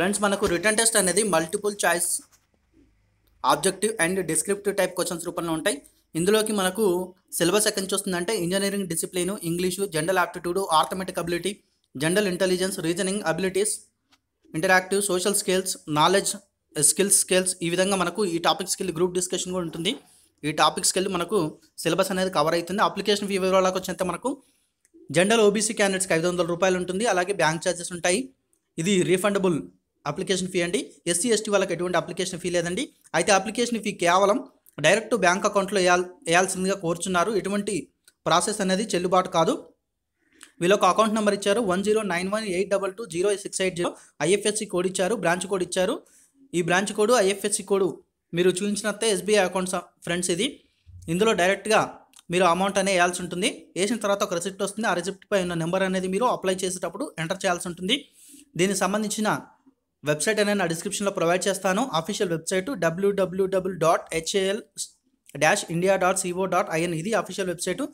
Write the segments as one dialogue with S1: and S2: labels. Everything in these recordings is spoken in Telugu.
S1: ఫ్రెండ్స్ మనకు రిటర్న్ టెస్ట్ అనేది multiple choice objective and descriptive type questions రూపంలో ఉంటాయి. ఇందులోకి మనకు సిలబస్ ఎక్కడి నుంచి వస్తుందంటే engineering discipline, English, general aptitude, arithmetic ability, general intelligence, reasoning abilities, interactive, social skills, knowledge skills ఈ విధంగా మనకు ఈ టాపిక్స్కి వెళ్ళి గ్రూప్ డిస్కషన్ కూడా ఉంటుంది. ఈ టాపిక్స్కి వెళ్ళి మనకు సిలబస్ అనేది కవర్ అవుతుంది. అప్లికేషన్ ఫీ వివరాలకు వచ్చేంత మనకు జనరల్ ఓబీసీ క్యాండిడేట్స్కి 500 రూపాయలు ఉంటుంది. అలాగే బ్యాంక్ ఛార్జెస్ ఉంటాయి. ఇది రీఫండబుల్ అప్లికేషన్ ఫీ అండి. ఎస్సీ ఎస్టీ వాళ్ళకి ఎటువంటి అప్లికేషన్ ఫీ లేదండి. అయితే అప్లికేషన్ ఫీ కేవలం డైరెక్ట్ బ్యాంక్ అకౌంట్లో వేయాల్సిందిగా కోరుచున్నారు. ఎటువంటి ప్రాసెస్ అనేది చెల్లుబాటు కాదు. వీళ్ళొక అకౌంట్ నెంబర్ ఇచ్చారు 109182206880. ఐఎఫ్ఎస్సి కోడ్ ఇచ్చారు, బ్రాంచ్ కోడ్ ఇచ్చారు. ఈ బ్రాంచ్ కోడ్ ఐఎఫ్ఎస్సి కోడ్ మీరు చూపించినట్టే ఎస్బీఐ అకౌంట్స్ ఫ్రెండ్స్. ఇది ఇందులో డైరెక్ట్గా మీరు అమౌంట్ అనేది వేయాల్సి ఉంటుంది. వేసిన తర్వాత ఒక రిసిప్ట్ వస్తుంది. ఆ రిసిప్ట్ పై ఉన్న నెంబర్ అనేది మీరు అప్లై చేసేటప్పుడు ఎంటర్ చేయాల్సి ఉంటుంది. దీనికి సంబంధించిన వెబ్సైట్ అనేది నా డిస్క్రిప్షన్లో ప్రొవైడ్ చేస్తాను. అఫీషియల్ వెబ్సైట్ www.hal-india.co.in ఇది అఫీషియల్ వెబ్సైటు.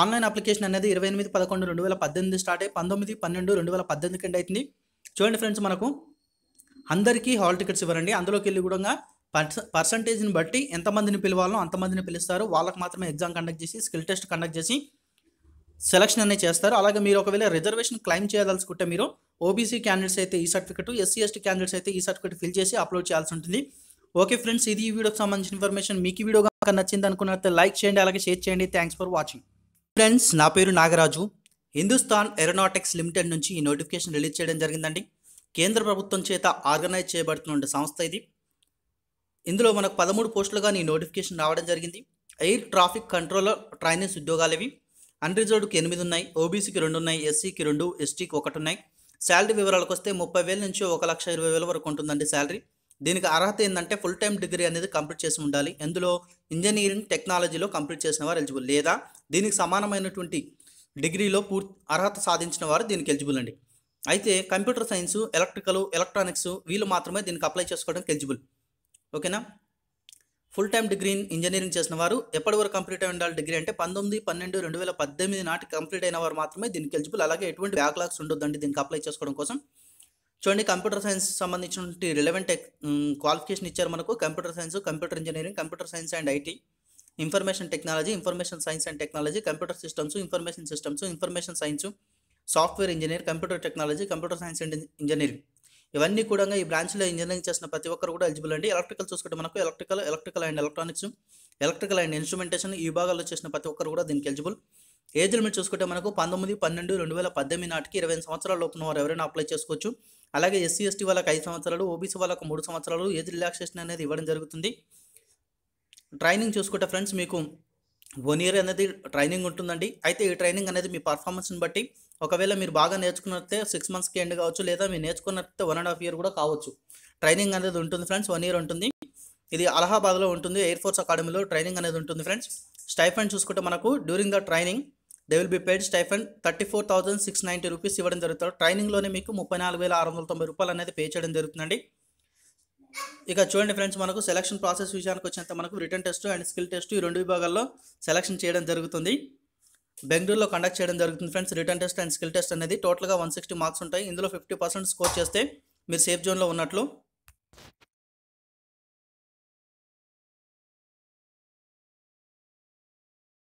S1: ఆన్లైన్ అప్లికేషన్ అనేది 28/11/2018 స్టార్ట్ అయ్యి 19/12/2018 కింద అవుతుంది. చూడండి ఫ్రెండ్స్, మనకు అందరికీ హాల్ టికెట్స్ ఇవ్వరండి. అందులోకి వెళ్ళి కూడా పర్సంటేజ్ని బట్టి ఎంతమందిని పిలవాలో అంతమందిని పిలుస్తారు. వాళ్ళకి మాత్రమే ఎగ్జామ్ కండక్ట్ చేసి స్కిల్ టెస్ట్ కండక్ట్ చేసి సెలక్షన్ అనేది చేస్తారు. అలాగే మీరు ఒకవేళ రిజర్వేషన్ క్లైమ్ చేయదలుచుకుంటే మీరు ఓబీసీ క్యాండిడేట్స్ అయితే ఈ సర్టిఫికెట్, ఎస్సీ ఎస్టీ క్యాండిడేట్స్ అయితే ఈ సర్టిఫికెట్ ఫిల్ చేసి అప్లోడ్ చేయాల్సి ఉంటుంది. ఓకే ఫ్రెండ్స్, ఇది ఈ వీడియోకి సంబంధించిన ఇన్ఫర్మేషన్. మీకు ఈ వీడియో కనుక నచ్చింది అనుకున్నట్లయితే లైక్ చేయండి, అలాగే షేర్ చేయండి. Thanks for watching. ఫ్రెండ్స్, నా పేరు నాగరాజు. హిందుస్థాన్ ఏరోనాటిక్స్ లిమిటెడ్ నుంచి ఈ నోటిఫికేషన్ రిలీజ్ చేయడం జరిగిందండి. కేంద్ర ప్రభుత్వం చేత ఆర్గనైజ్ చేయబడుతున్న సంస్థ ఇది. ఇందులో మనకు 13 పోస్టులుగా ఈ నోటిఫికేషన్ రావడం జరిగింది. ఎయిర్ ట్రాఫిక్ కంట్రోలర్ ట్రైనీస్ ఉద్యోగాలు ఇవి. అన్రిజర్వ్డ్కి 8 ఉన్నాయి, ఓబీసీకి 2 ఉన్నాయి, ఎస్సీకి 2, ఎస్టీకి 1 ఉన్నాయి. శాలరీ వివరాలకు వస్తే 30,000 నుంచి 1,20,000 వరకు ఉంటుందండి శాలరీ. దీనికి అర్హత ఏంటంటే ఫుల్ టైం డిగ్రీ అనేది కంప్లీట్ చేసి ఉండాలి. ఇందులో ఇంజనీరింగ్ టెక్నాలజీలో కంప్లీట్ చేసిన వారు ఎలిజిబుల్, లేదా దీనికి సమానమైనటువంటి డిగ్రీలో అర్హత సాధించిన వారు దీనికి ఎలిజిబుల్ అండి. అయితే కంప్యూటర్ సైన్స్, ఎలక్ట్రికల్, ఎలక్ట్రానిక్స్ వీళ్ళు మాత్రమే దీనికి అప్లై చేసుకోవడానికి ఎలిజిబుల్. ఓకేనా? ఫుల్ టైం డిగ్రీ ఇంజనీరింగ్ చేసిన వారు ఎప్పటి వరకు కంప్లీట్ అయి ఉండాలి డిగ్రీ అంటే 19/12/2018 నాటికి కంప్లీట్ అయిన వారు మాత్రమే దీనికి ఎలిజిబుల్. అలాగే ఎటువంటి బ్యాక్లాగ్స్ ఉండొద్దండి దీనికి అప్లై చేసుకోవడం కోసం. చూడండి, కంప్యూటర్ సైన్స్ సంబంధించిన రిలవెంట్ క్వాలిఫికేషన్ ఇచ్చారు మనకు. Computer science, computer engineering, computer science and IT, information technology, information science and technology, computer systems, information systems, information science, software engineer, computer technology, computer science and engineering ఇవన్నీ కూడా ఈ బ్రాంచ్లో ఇంజనీరింగ్ చేసిన ప్రతి ఒక్కరు కూడా ఎలిజిబుల్ అండి. ఎలక్ట్రికల్ చూసుకుంటే మనకు electrical and electronics, electrical and instrumentation ఈ విభాగాల్లో చేసిన ప్రతి ఒక్కరు కూడా దీనికి ఎలిజిబుల్. ఏజ్ లిమిట్ చూసుకుంటే మనకు 19/12/2018 నాటికి 25 సంవత్సరాల లోపున వారు ఎవరైనా అప్లై చేసుకోవచ్చు. అలాగే ఎస్సీ ఎస్టీ వాళ్ళకి 5 సంవత్సరాలు, ఓబీసీ వాళ్ళకు 3 సంవత్సరాలు ఏజ్ రిలాక్సేషన్ అనేది ఇవ్వడం జరుగుతుంది. ట్రైనింగ్ చూసుకుంటే ఫ్రెండ్స్ మీకు 1 year అనేది ట్రైనింగ్ ఉంటుందండి. అయితే ఈ ట్రైనింగ్ అనేది మీ పర్ఫార్మెన్స్ని బట్టి, ఒకవేళ మీరు బాగా నేర్చుకున్నట్టే 6 monthsకి ఎండ్ కావచ్చు, లేదా మీరు నేర్చుకున్నట్టే 1.5 year కూడా కావచ్చు. ట్రైనింగ్ అనేది ఉంటుంది ఫ్రెండ్స్, 1 year ఉంటుంది. ఇది అలహాబాద్లో ఉంటుంది, ఎయిర్ ఫోర్స్ అకాడమీలో ట్రైనింగ్ అనేది ఉంటుంది ఫ్రెండ్స్. స్టైఫండ్ చూసుకుంటే మనకు during the training they will be paid stipend 34,690 rupees ఇవ్వడం జరుగుతుంది. ట్రైనింగ్లోనే మీకు 34,690 రూపాయలు అనేది పే చేయడం జరుగుతుందండి. ఇక చూడండి ఫ్రెండ్స్, మనకు సెలక్షన్ ప్రాసెస్ విషయానికి వచ్చేంత మనకు return test and skill test ఈ 2 విభాగాల్లో సెలక్షన్ చేయడం జరుగుతుంది. బెంగళూరులో కండక్ట్ చేయడం జరుగుతుంది friends. Return test and skill test అనేది టోటల్గా 160 మార్క్స్ ఉంటాయి. ఇందులో 50% స్కోర్ చేస్తే మీరు సేఫ్ జోన్లో ఉన్నట్లు.